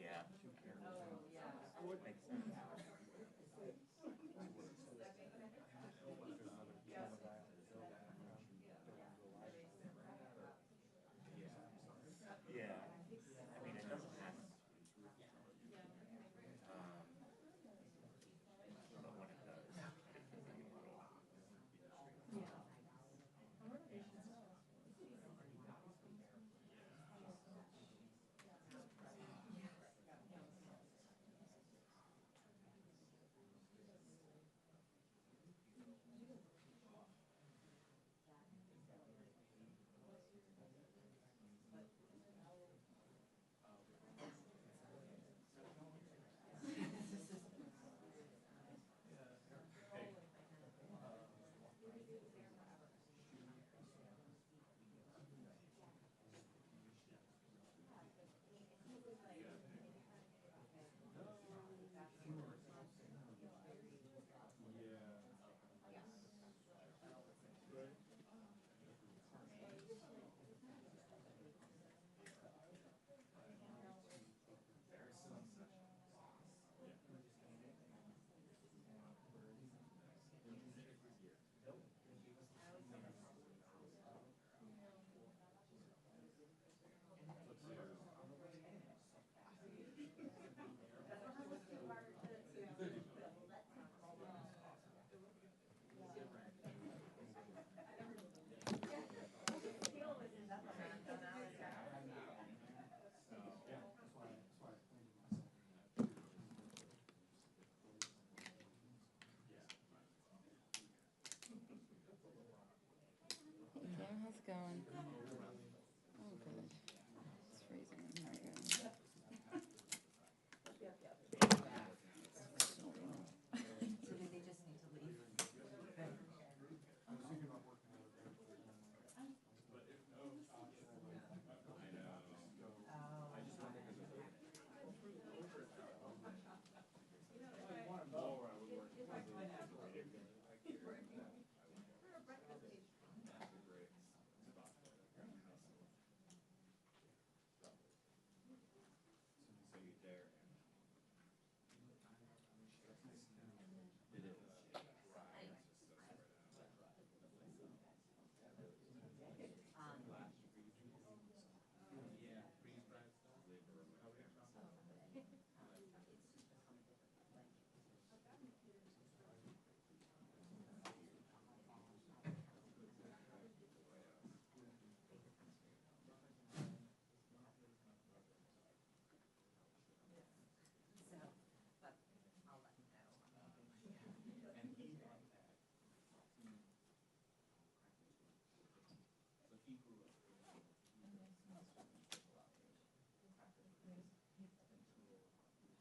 Yeah. It would make sense. Yeah. I mean, it doesn't have to. But when it does, it can be a little. Hey, how's it going? Oh, good. It's freezing in here again. So do they just need to leave?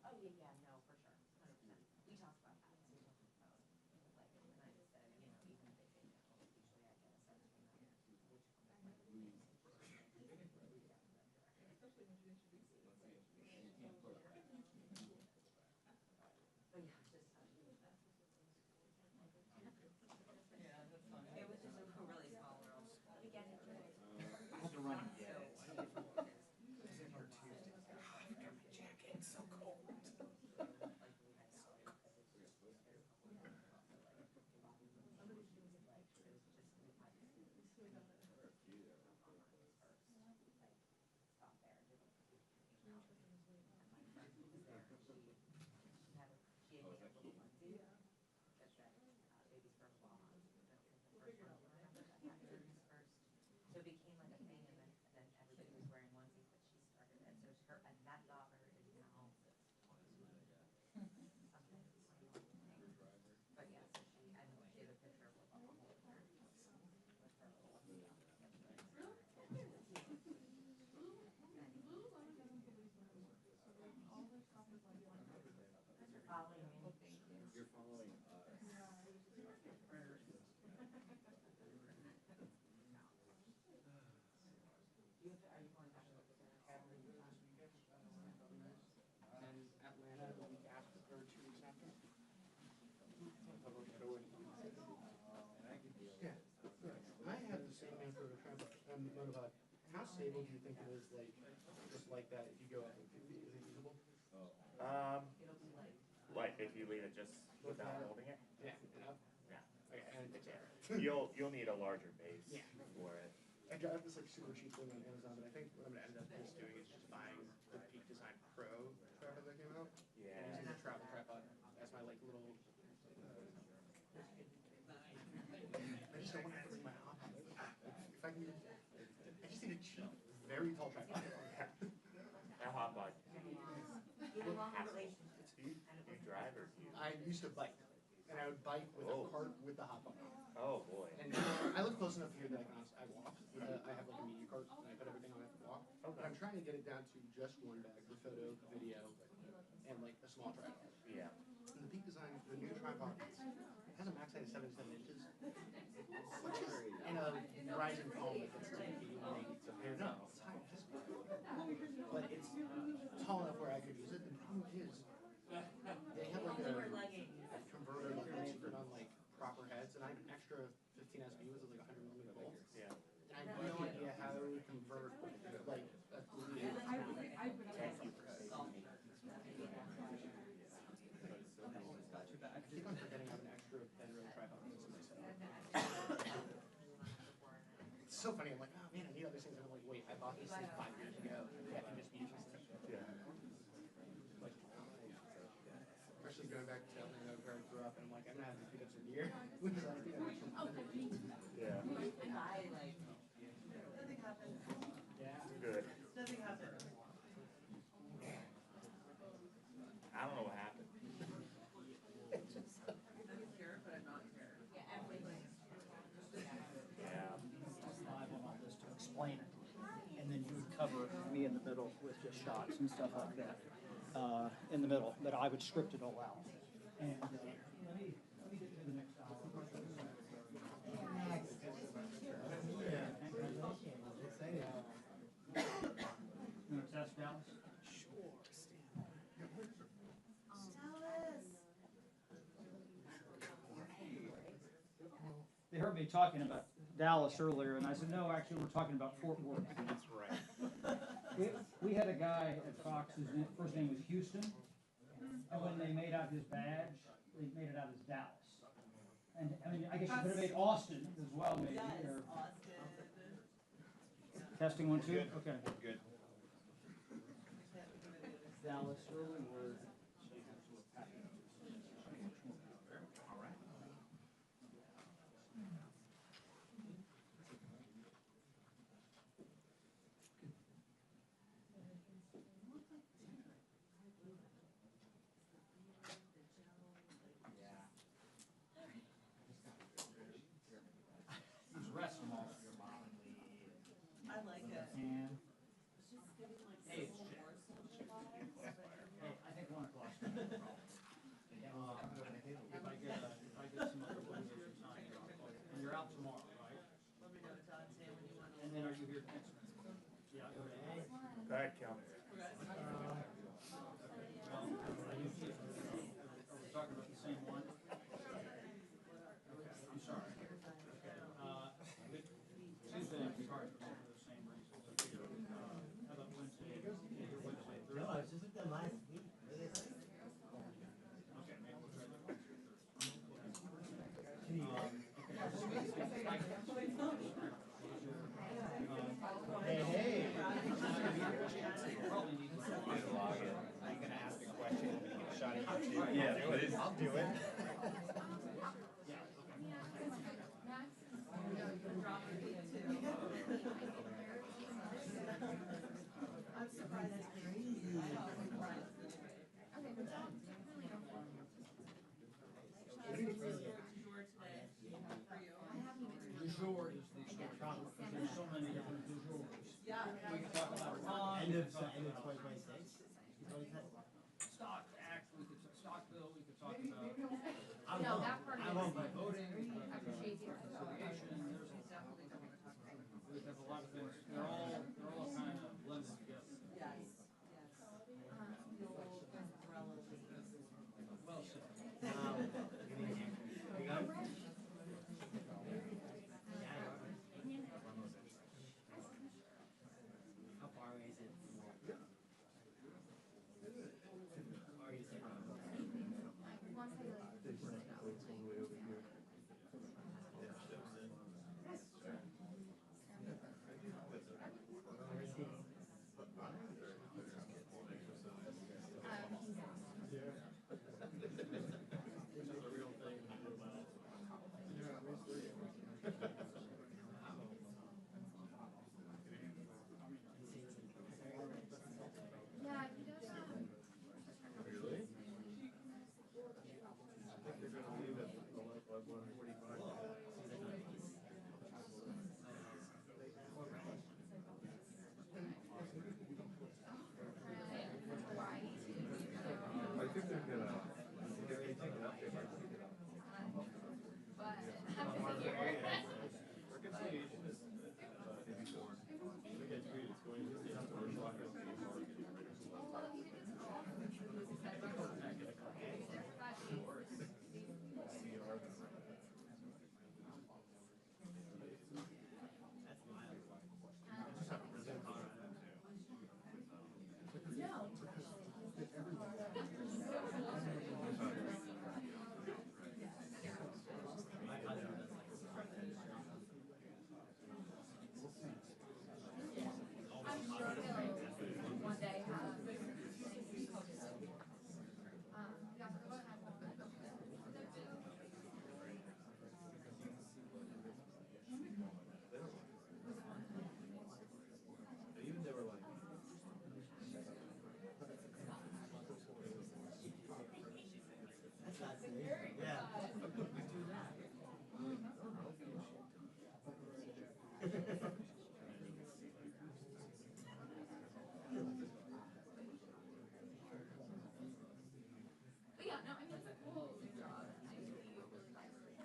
Oh, yeah, yeah, no, for sure, 100%. We talked about that, so we talked about, like, and I just said, you know, even if they say no, usually I get a sense from them, which comes like. But yeah, just. Yeah, that's fun. It was just a really small world. We get into it. I had to run and get it. It's in here Tuesday. I've got my jacket. It's so cold. Baby's first walk. So it became like a thing, and then everybody was wearing onesies, but she started it. So her and that daughter is now something. But yeah, so she and she had a picture of her mom holding her. Following me. You're following us. on motobot, how stable do you think it is, like, just like that, if you go up like 50, is it usable? Like if you leave it just without holding it, Yeah, and up? yeah, Okay, and it's you'll need a larger base Yeah. for it. I got this like super cheap thing on Amazon, but I think what I'm gonna end up just doing is just buying the Peak Design Pro tripod that came out. Yeah. And using the travel tripod as my like little. I just don't want to put my hot pot. If I can, I just need a cheap, very tall tripod. That hot pot. Even long relationships. Do you drive or do you? I used to bike, and I would bike with a cart with the hot pot. Oh boy. And I live close enough here that I walk. I have like a media cart, and I put everything on it and walk. But I'm trying to get it down to just one bag for photo, video, and like a small tripod. Yeah. And the Peak Design, the new tripod, has a max height of 77 inches, which is in a rising foam that gets to 81, 80. So no, it's high, but it's tall enough where I could use it. The problem is, they have like a converter that lets you put on like proper heads, and I have an extra 15 SB with like 100 millimeter bolt. Yeah. And I have no idea how to convert like a 3/8 to I keep on forgetting I have an extra bend rail tripod in my setup. It's so funny. I'm like, oh man, I need other things. And I'm like, wait, I bought these things 5 years ago. I can just use them. Yeah. Like, especially going back to where I grew up, and I'm like, I'm gonna have to pick up some gear because I think I'm Yeah. Nothing happens. Good. Nothing happens. I don't know what happened. I'm here, but I'm not here. Yeah, everything. Yeah. Live on all this to explain it, and then you would cover me in the middle with just shots and stuff like that in the middle, but I would script it all out. And let me get to the next hour. You want to test Dallas? They heard me talking about Dallas earlier, and I said, no, actually, we're talking about Fort Worth. That's right. We had a guy at Fox whose first name was Houston, and when they made out his badge, they made it out as Dallas. And I mean, I guess you could have made Austin as well, maybe. Or... Testing 1, 2. Okay. Good. Dallas early word. I like it. And hey, it's Jay. Hey, I think 1 o'clock. If I get some other ones or time, and you're out tomorrow, right? Let me know, Todd, say when you want to. And then are you here next week? Yeah, I'll go to A. Go ahead, Kel. Are we talking about the same one? Okay, I'm sorry. Tuesday, I'm sorry for some of those same reasons. How about Wednesday? Either Wednesday, Thursday? No, it's just the last week. Okay, maybe we'll try that Wednesday, Thursday. Hey. Probably need to Log in. Are you gonna ask a question? I'm gonna get a shot at you too. Yeah, do it. I'll do it. I'm surprised it's crazy. Du jour is the short because there's so many different du jours. We can talk about Ron. End of 2026. Stock act, we could stock bill, we could talk about. No, that part I won't by voting. I appreciate you. Reconciliation, we have a lot of things, they're all kind of blended together. Yes, yes. Well said. think they're gonna leave at like 1:45. I think they're gonna, if they take it up, they might take it up. Reconciliation is maybe 4. I think I tweeted it's going to the commercial ILC market. And even they were like, Yeah. But yeah, no, I mean, it's a cool job. I really like it.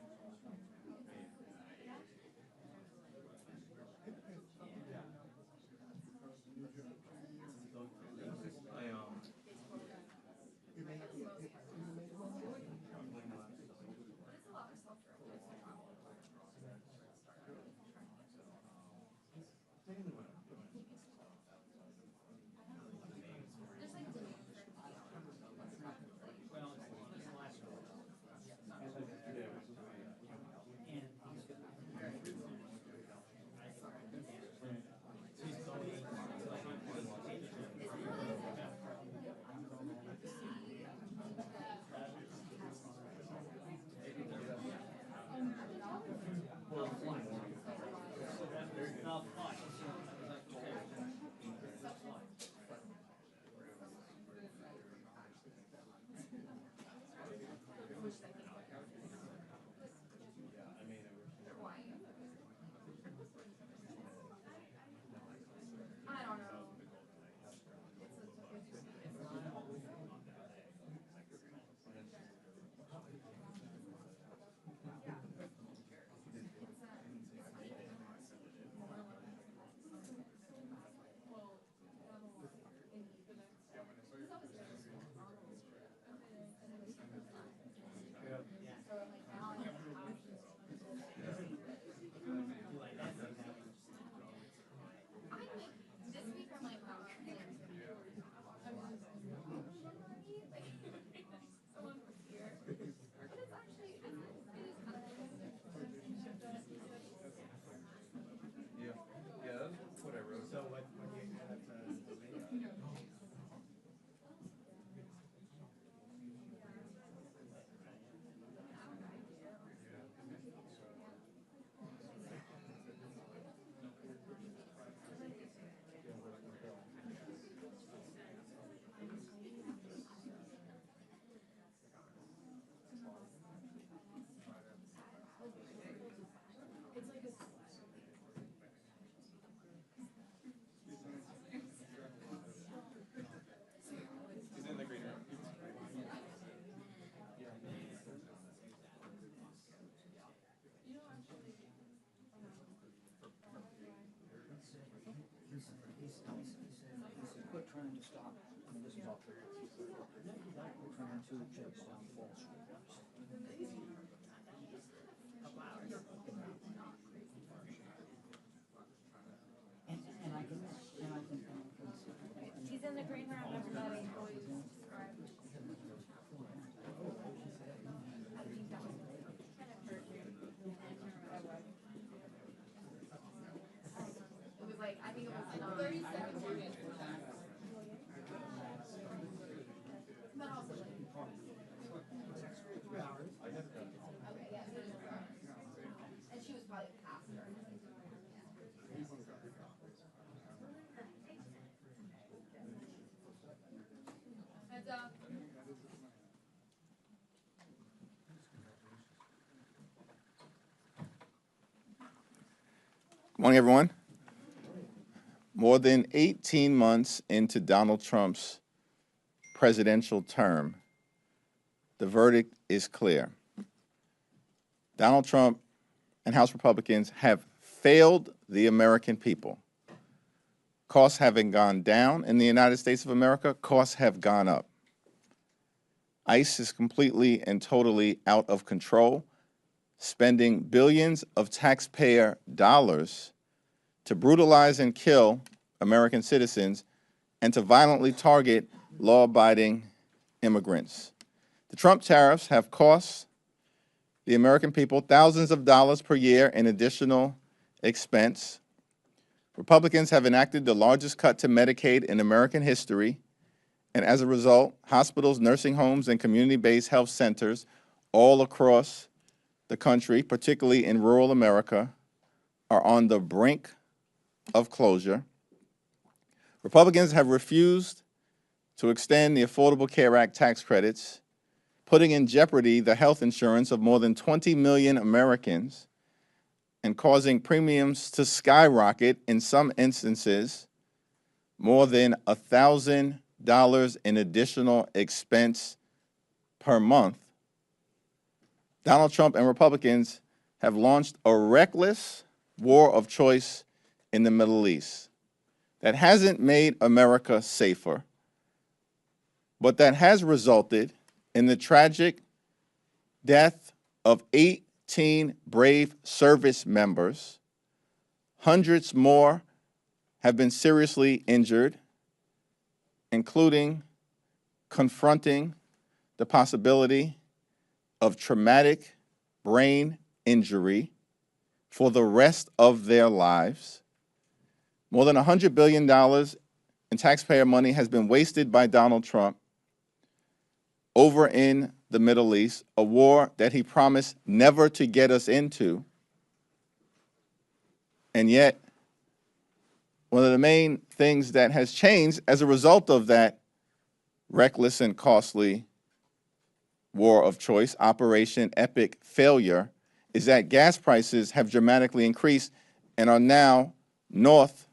But it's a lot of self-directed travel. There's like demand for it to be on. Well, it's the last one. And he's got. I don't know. This week I'm like, wow, someone was here. But it's actually, it is kind of yeah, yeah, that's what I wrote. So what do you have He's in the green room. He said, quit trying to stop. I mean, this is all true. Quit trying to chase down false rumors. And I can, He's in the green room, everybody. it was like, I think it was 30 seconds. But also like, Good morning, everyone. More than 18 months into Donald Trump's presidential term, the verdict is clear. Donald Trump and House Republicans have failed the American people. Costs haven't gone down in the United States of America, costs have gone up. ICE is completely and totally out of control, spending billions of taxpayer dollars to brutalize and kill American citizens and to violently target law-abiding immigrants. The Trump tariffs have cost the American people thousands of dollars per year in additional expense. Republicans have enacted the largest cut to Medicaid in American history, and as a result, hospitals, nursing homes, and community-based health centers all across the country, particularly in rural America, are on the brink of closure. Republicans have refused to extend the Affordable Care Act tax credits, putting in jeopardy the health insurance of more than 20 million Americans and causing premiums to skyrocket, in some instances, more than $1,000 in additional expense per month. Donald Trump and Republicans have launched a reckless war of choice in the Middle East that hasn't made America safer, but that has resulted in the tragic death of 18 brave service members. Hundreds more have been seriously injured, including confronting the possibility of traumatic brain injury for the rest of their lives. More than $100 billion in taxpayer money has been wasted by Donald Trump over in the Middle East, a war that he promised never to get us into. And yet, one of the main things that has changed as a result of that reckless and costly war of choice, Operation Epic Failure, is that gas prices have dramatically increased and are now north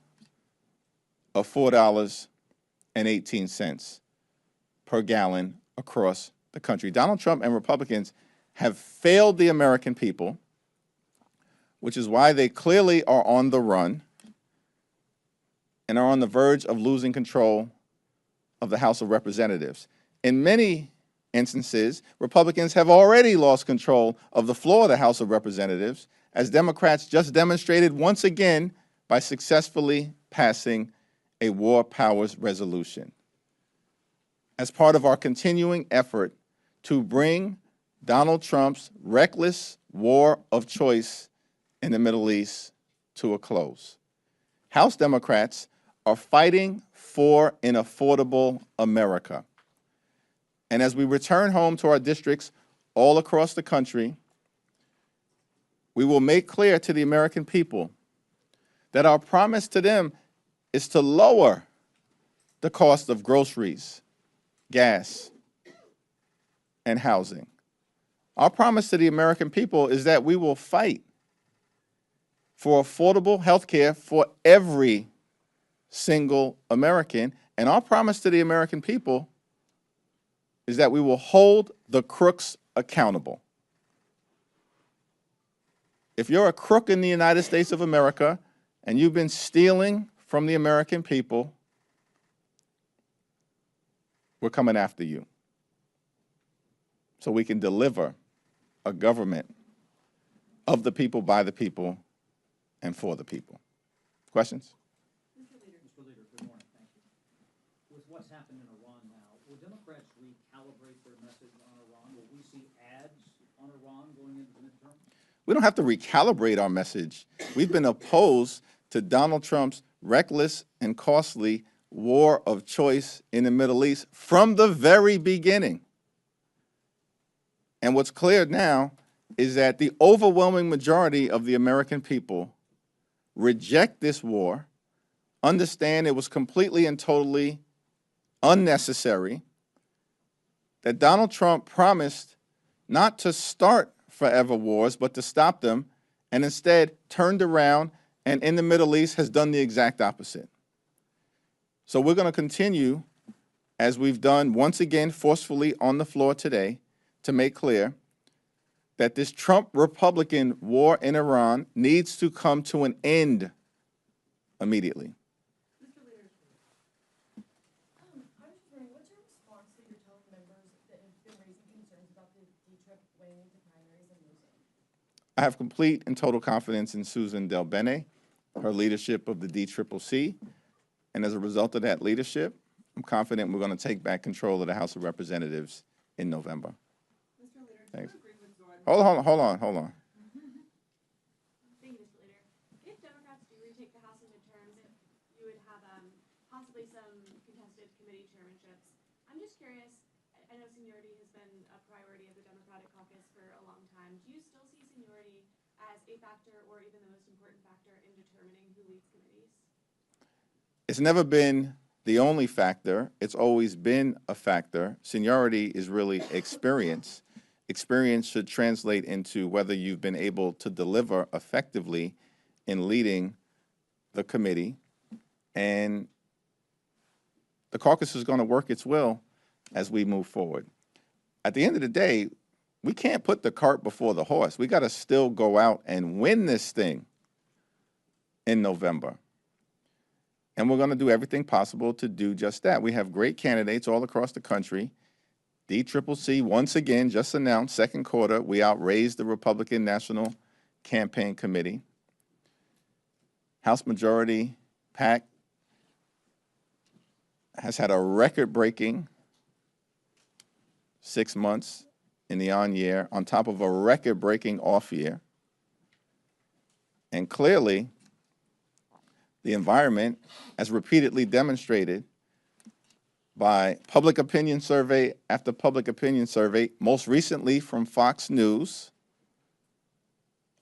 of $4.18 per gallon across the country. Donald Trump and Republicans have failed the American people, which is why they clearly are on the run and are on the verge of losing control of the House of Representatives. In many instances, Republicans have already lost control of the floor of the House of Representatives, as Democrats just demonstrated once again by successfully passing a war powers resolution. As part of our continuing effort to bring Donald Trump's reckless war of choice in the Middle East to a close, House Democrats are fighting for an affordable America. And as we return home to our districts all across the country, we will make clear to the American people that our promise to them is to lower the cost of groceries, gas, and housing. Our promise to the American people is that we will fight for affordable health care for every single American. And our promise to the American people is that we will hold the crooks accountable. If you're a crook in the United States of America and you've been stealing from the American people, we're coming after you so we can deliver a government of the people, by the people, and for the people. Questions? Mr. Leader, good morning. Thank you. With what's happened in Iran now, will Democrats recalibrate their message on Iran? Will we see ads on Iran going into the midterm? We don't have to recalibrate our message. We've been opposed to Donald Trump's reckless and costly war of choice in the Middle East from the very beginning. And what's clear now is that the overwhelming majority of the American people reject this war, understand it was completely and totally unnecessary, that Donald Trump promised not to start forever wars, but to stop them, and instead turned around and in the Middle East has done the exact opposite. So we're going to continue, as we've done once again forcefully on the floor today, to make clear that this Trump Republican war in Iran needs to come to an end immediately. Mr. Leader, I was just wondering, what's your response that you're telling members that have been raising concerns about the D-Trip weighing into primaries and losing? I have complete and total confidence in Susan Del Bene, her leadership of the DCCC, and as a result of that leadership, I'm confident we're going to take back control of the House of Representatives in November. Mr. Leader, Thanks. do you agree with Zorn? Hold on. Thank you, Mr. Leader. If Democrats do retake the House in midterms, you would have possibly some contested committee chairmanships. I'm just curious, I know seniority has been a priority of the Democratic caucus for a long time. Do you still see seniority as a factor or even the most important factor in determining who leads committees? It's never been the only factor. It's always been a factor. Seniority is really experience. Experience should translate into whether you've been able to deliver effectively in leading the committee. And the caucus is going to work its will as we move forward. At the end of the day, we can't put the cart before the horse. We got to still go out and win this thing in November. And we're going to do everything possible to do just that. We have great candidates all across the country. DCCC, once again, just announced second quarter, we outraised the Republican National Campaign Committee. House Majority PAC has had a record-breaking 6 months in the on year, on top of a record-breaking off year. And clearly, the environment, as repeatedly demonstrated by public opinion survey after public opinion survey, most recently from Fox News,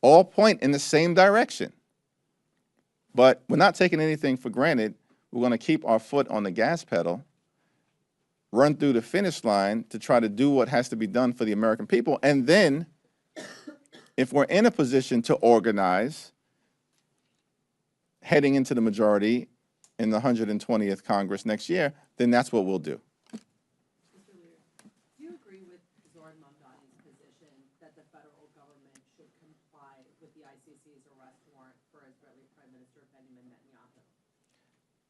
all point in the same direction. But we're not taking anything for granted. We're going to keep our foot on the gas pedal, run through the finish line to try to do what has to be done for the American people. And then, if we're in a position to organize, heading into the majority in the 120th Congress next year, then that's what we'll do. Mr. Leader, do you agree with Zoran Mamdani's position that the federal government should comply with the ICC's arrest warrant for Israeli Prime Minister Benjamin Netanyahu?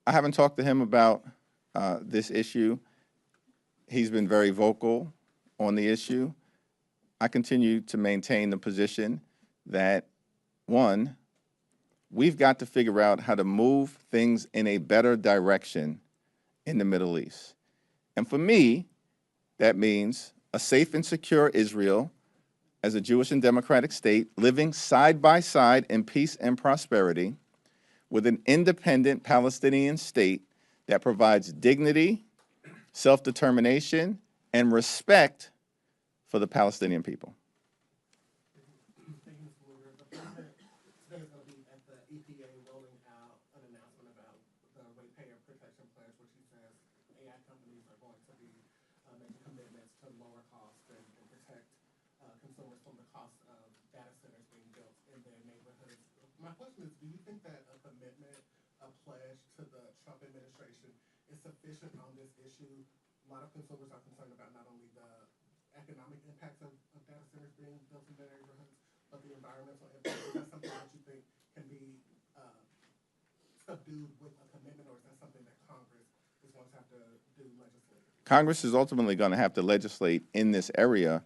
I haven't talked to him about this issue. He's been very vocal on the issue. I continue to maintain the position that, one, we've got to figure out how to move things in a better direction in the Middle East. And for me, that means a safe and secure Israel as a Jewish and democratic state living side by side in peace and prosperity with an independent Palestinian state that provides dignity, self-determination, and respect for the Palestinian people. Thank you, Mr. Leader. The president today is going to be at the EPA rolling out an announcement about the ratepayer protection plans, which he says AI companies are going to be making commitments to lower costs and protect consumers from the cost of data centers being built in their neighborhoods. My question is, do you think that a commitment, a pledge to the Trump administration is sufficient on this issue? A lot of consumers are concerned about not only the economic impacts of data centers being built in their neighborhoods, but the environmental impact. Is that something that you think can be subdued with a commitment, or is that something that Congress is going to have to do legislatively? Congress is ultimately going to have to legislate in this area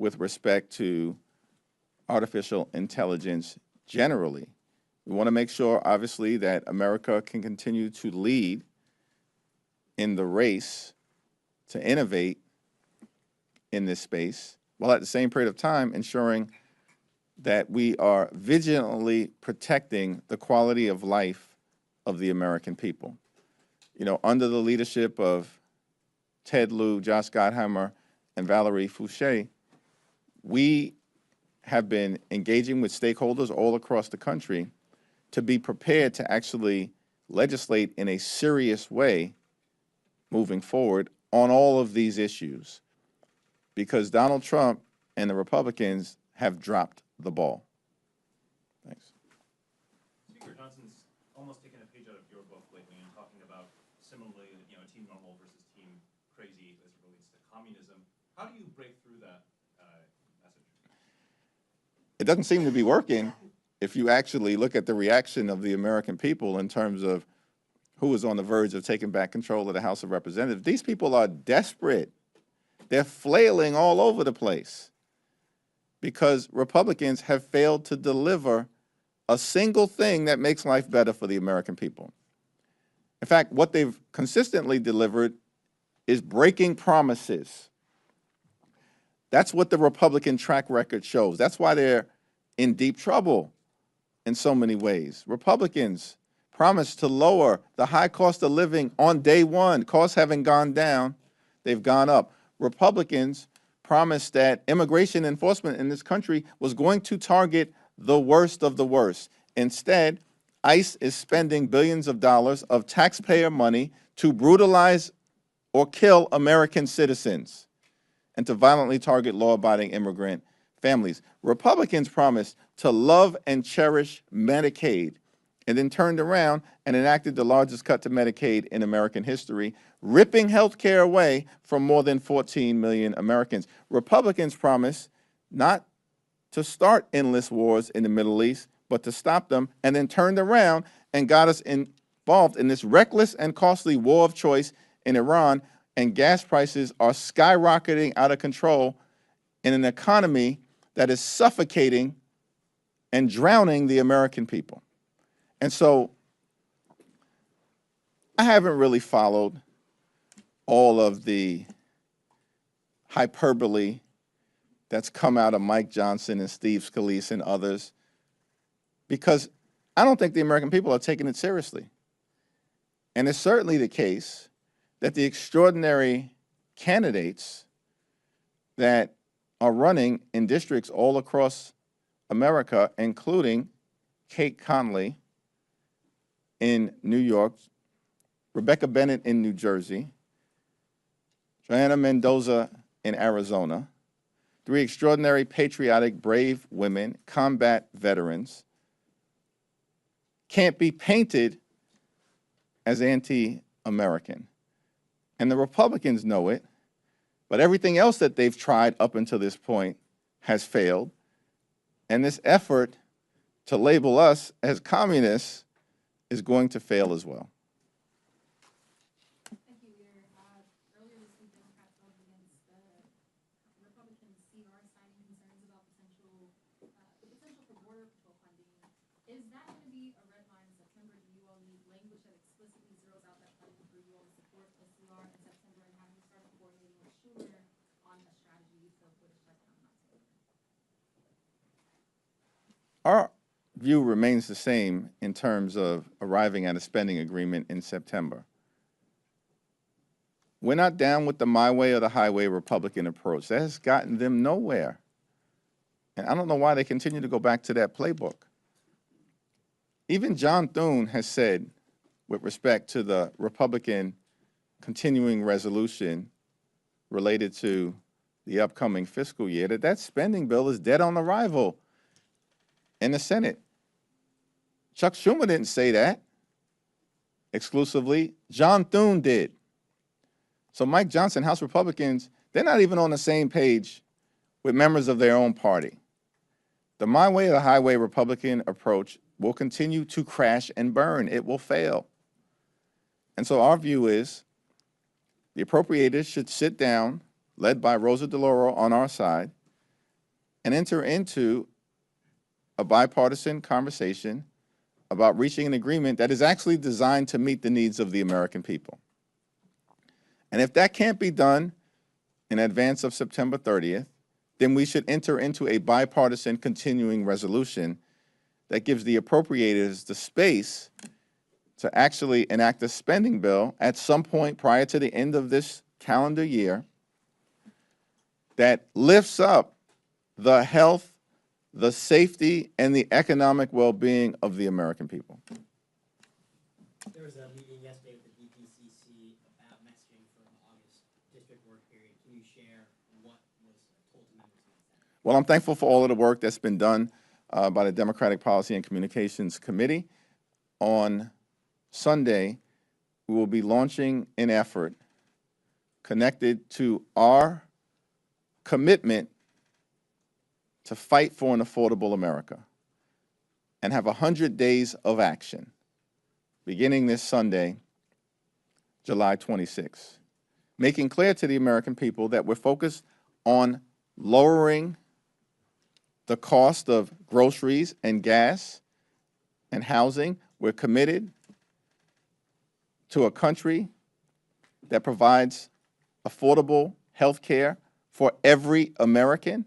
with respect to artificial intelligence generally. We want to make sure, obviously, that America can continue to lead in the race to innovate in this space, while at the same period of time ensuring that we are vigilantly protecting the quality of life of the American people. You know, under the leadership of Ted Lieu, Josh Gottheimer, and Valerie Fouché, we have been engaging with stakeholders all across the country to be prepared to actually legislate in a serious way moving forward on all of these issues, because Donald Trump and the Republicans have dropped the ball. Thanks. Speaker Johnson. How do you break through that message? It doesn't seem to be working if you actually look at the reaction of the American people in terms of who is on the verge of taking back control of the House of Representatives. These people are desperate. They're flailing all over the place because Republicans have failed to deliver a single thing that makes life better for the American people. In fact, what they've consistently delivered is breaking promises. That's what the Republican track record shows. That's why they're in deep trouble in so many ways. Republicans promised to lower the high cost of living on day one. Costs haven't gone down, they've gone up. Republicans promised that immigration enforcement in this country was going to target the worst of the worst. Instead, ICE is spending billions of dollars of taxpayer money to brutalize or kill American citizens and to violently target law-abiding immigrant families. Republicans promised to love and cherish Medicaid and then turned around and enacted the largest cut to Medicaid in American history, ripping health care away from more than 14 million Americans. Republicans promised not to start endless wars in the Middle East, but to stop them, and then turned around and got us involved in this reckless and costly war of choice in Iran, and gas prices are skyrocketing out of control in an economy that is suffocating and drowning the American people. And so I haven't really followed all of the hyperbole that's come out of Mike Johnson and Steve Scalise and others, because I don't think the American people are taking it seriously. And it's certainly the case that the extraordinary candidates that are running in districts all across America, including Kate Conley in New York, Rebecca Bennett in New Jersey, Joanna Mendoza in Arizona, three extraordinary, patriotic, brave women, combat veterans, can't be painted as anti-American. And the Republicans know it, but everything else that they've tried up until this point has failed. And this effort to label us as communists is going to fail as well. Thank you, Leader. Earlier this week, Democrats voted against the Republican CR signing concerns about the potential for Border Patrol funding. Is that going to be a red line in September? Do you all need language that explicitly zeroes out that funding for you all to support the CR in September? And have you started coordinating with Schumer on a strategy to avoid a shutdown in October? Our view remains the same in terms of arriving at a spending agreement in September. We're not down with the my way or the highway Republican approach. That has gotten them nowhere. And I don't know why they continue to go back to that playbook. Even John Thune has said, with respect to the Republican continuing resolution related to the upcoming fiscal year, that that spending bill is dead on arrival in the Senate. Chuck Schumer didn't say that exclusively. John Thune did. So Mike Johnson, House Republicans, they're not even on the same page with members of their own party. The my way or the highway Republican approach will continue to crash and burn. It will fail. And so our view is the appropriators should sit down, led by Rosa DeLauro on our side, and enter into a bipartisan conversation about reaching an agreement that is actually designed to meet the needs of the American people. And if that can't be done in advance of September 30th, then we should enter into a bipartisan continuing resolution that gives the appropriators the space to actually enact a spending bill at some point prior to the end of this calendar year that lifts up the health, the safety, and the economic well-being of the American people. There was a meeting yesterday with the DPCC about messaging for the August district work period. Can you share what was told to members against that? Well, I'm thankful for all of the work that's been done by the Democratic Policy and Communications Committee. On Sunday, we will be launching an effort connected to our commitment to fight for an affordable America and have 100 days of action beginning this Sunday, July 26th, making clear to the American people that we're focused on lowering the cost of groceries and gas and housing. We're committed to a country that provides affordable health care for every American.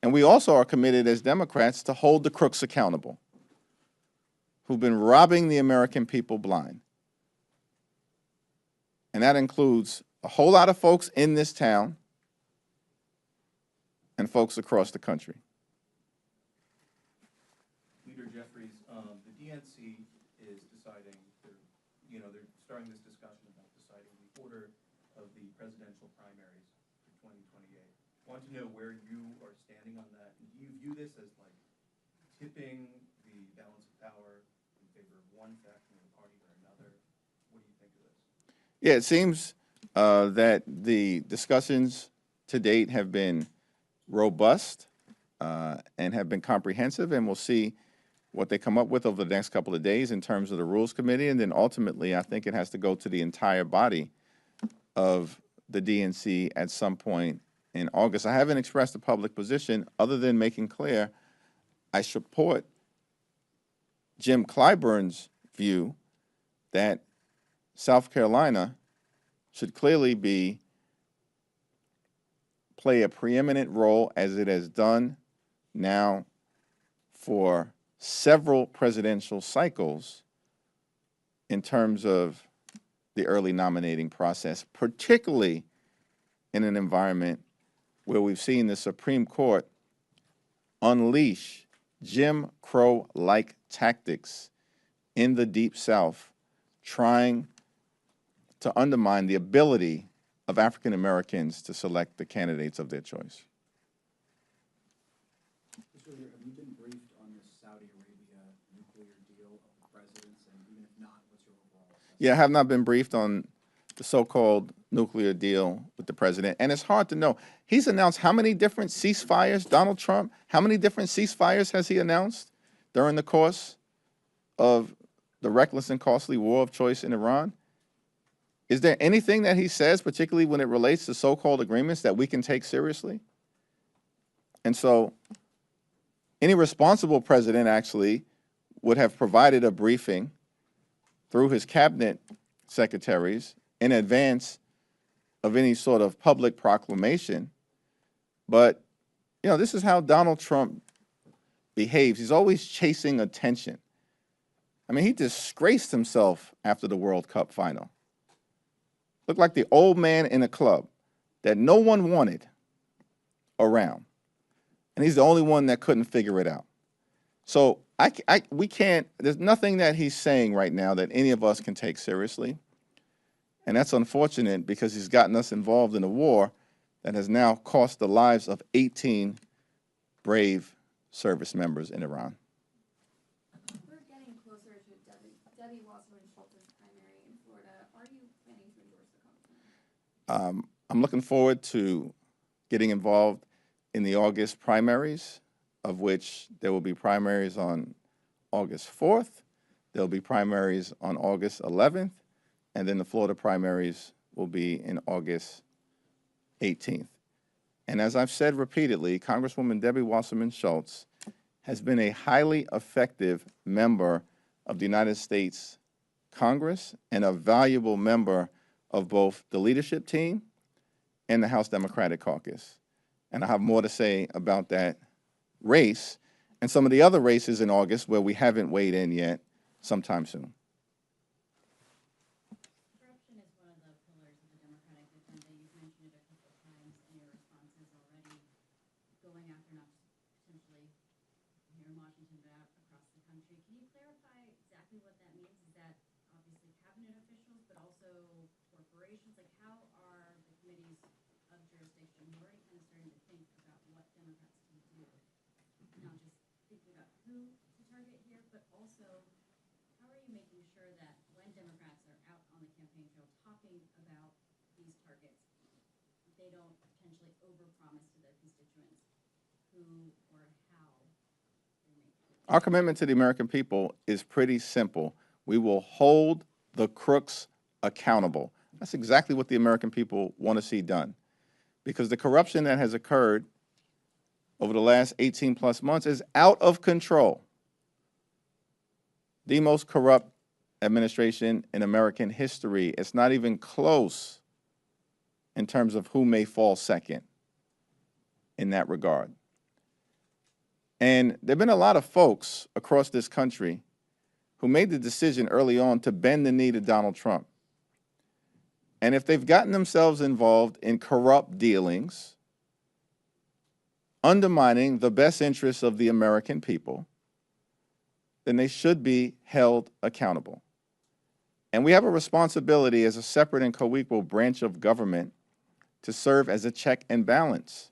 And we also are committed as Democrats to hold the crooks accountable who've been robbing the American people blind. And that includes a whole lot of folks in this town and folks across the country. Leader Jeffries, the DNC is deciding, they're starting this discussion about deciding the order of the presidential primaries for 2028. I want to know where you are standing on that. And do you view this as like tipping the balance of power in favor of one faction of the party or another? What do you think of this? Yeah, it seems that the discussions to date have been robust and have been comprehensive, and we'll see what they come up with over the next couple of days in terms of the Rules Committee, and then ultimately I think it has to go to the entire body of the DNC at some point in August. I haven't expressed a public position other than making clear I support Jim Clyburn's view that South Carolina should clearly play a preeminent role, as it has done now for several presidential cycles, in terms of the early nominating process, particularly in an environment where we've seen the Supreme Court unleash Jim Crow-like tactics in the Deep South, trying to undermine the ability of African Americans to select the candidates of their choice. Mr. Leader, have you been briefed on this Saudi Arabia nuclear deal of the president's, and even if not, what's your overall assessment? Yeah, I have not been briefed on the so-called nuclear deal with the president, and it's hard to know. He's announced how many different ceasefires, Donald Trump, how many different ceasefires has he announced during the course of the reckless and costly war of choice in Iran? Is there anything that he says, particularly when it relates to so-called agreements, that we can take seriously? And so any responsible president actually would have provided a briefing through his cabinet secretaries in advance of any sort of public proclamation. But, this is how Donald Trump behaves. He's always chasing attention. I mean, he disgraced himself after the World Cup final. Looked like the old man in a club that no one wanted around. And he's the only one that couldn't figure it out. So we can't, there's nothing that he's saying right now that any of us can take seriously. And that's unfortunate, because he's gotten us involved in a war that has now cost the lives of 18 brave service members in Iran. We're getting closer to Debbie Wasserman-Schultz's primary in Florida. Are you planning to endorse the company? I'm looking forward to getting involved in the August primaries, of which there will be primaries on August 4th. There will be primaries on August 11th. And then the Florida primaries will be in August 18th. And as I've said repeatedly, Congresswoman Debbie Wasserman Schultz has been a highly effective member of the United States Congress and a valuable member of both the leadership team and the House Democratic Caucus. And I have more to say about that race and some of the other races in August where we haven't weighed in yet sometime soon. Corruption is one of the pillars of the Democratic agenda. You've mentioned it a couple of times in your responses already, going after not just potentially here in Washington, but out across the country. Can you clarify exactly what that means? Is that obviously cabinet officials, but also corporations? Like, how are the committees of jurisdiction already kind of starting to think about what Democrats can do? Not just thinking about who to target here, but also how are you making sure that when Democrats are out on the campaign trail talking about these targets, they don't potentially overpromise to their constituents, who or how they make it? Our commitment to the American people is pretty simple. We will hold the crooks accountable. That's exactly what the American people want to see done. Because the corruption that has occurred over the last 18 plus months is out of control. The most corrupt administration in American history. It's not even close in terms of who may fall second in that regard. And there have been a lot of folks across this country who made the decision early on to bend the knee to Donald Trump. And if they've gotten themselves involved in corrupt dealings, undermining the best interests of the American people, then they should be held accountable. And we have a responsibility as a separate and co-equal branch of government to serve as a check and balance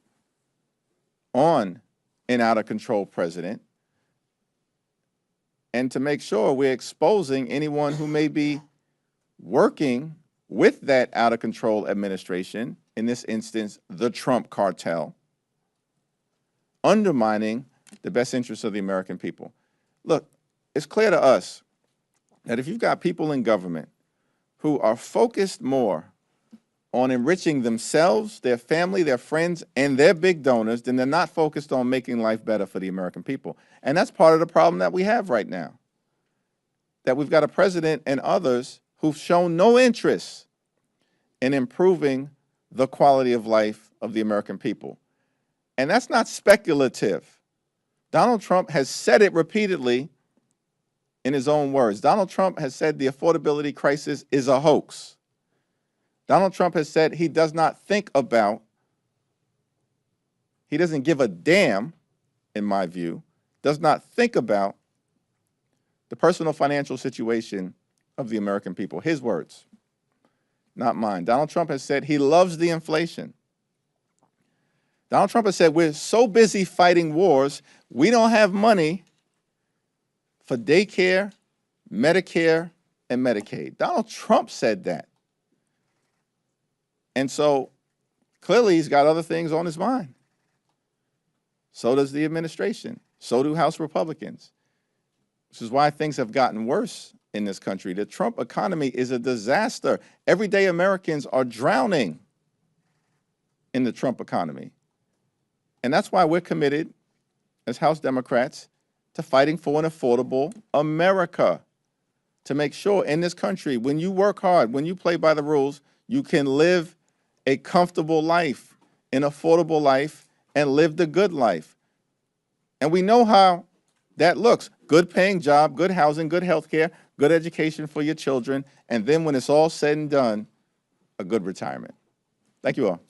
on an out-of-control president and to make sure we're exposing anyone who may be working with that out-of-control administration, in this instance, the Trump cartel, undermining the best interests of the American people. Look, it's clear to us that if you've got people in government who are focused more on enriching themselves, their family, their friends, and their big donors, then they're not focused on making life better for the American people. And that's part of the problem that we have right now, that we've got a president and others who've shown no interest in improving the quality of life of the American people. And that's not speculative. Donald Trump has said it repeatedly in his own words. Donald Trump has said the affordability crisis is a hoax. Donald Trump has said he does not think about, he doesn't give a damn, in my view, does not think about the personal financial situation of the American people. His words, not mine. Donald Trump has said he loves the inflation. Donald Trump has said we're so busy fighting wars, we don't have money for daycare, Medicare, and Medicaid. Donald Trump said that. And so clearly he's got other things on his mind. So does the administration. So do House Republicans. Which is why things have gotten worse in this country. The Trump economy is a disaster. Everyday Americans are drowning in the Trump economy. And that's why we're committed as House Democrats to fighting for an affordable America, to make sure in this country, when you work hard, when you play by the rules, you can live a comfortable life, an affordable life, and live the good life. And we know how that looks. Good paying job, good housing, good health care, good education for your children, and then when it's all said and done, a good retirement. Thank you all.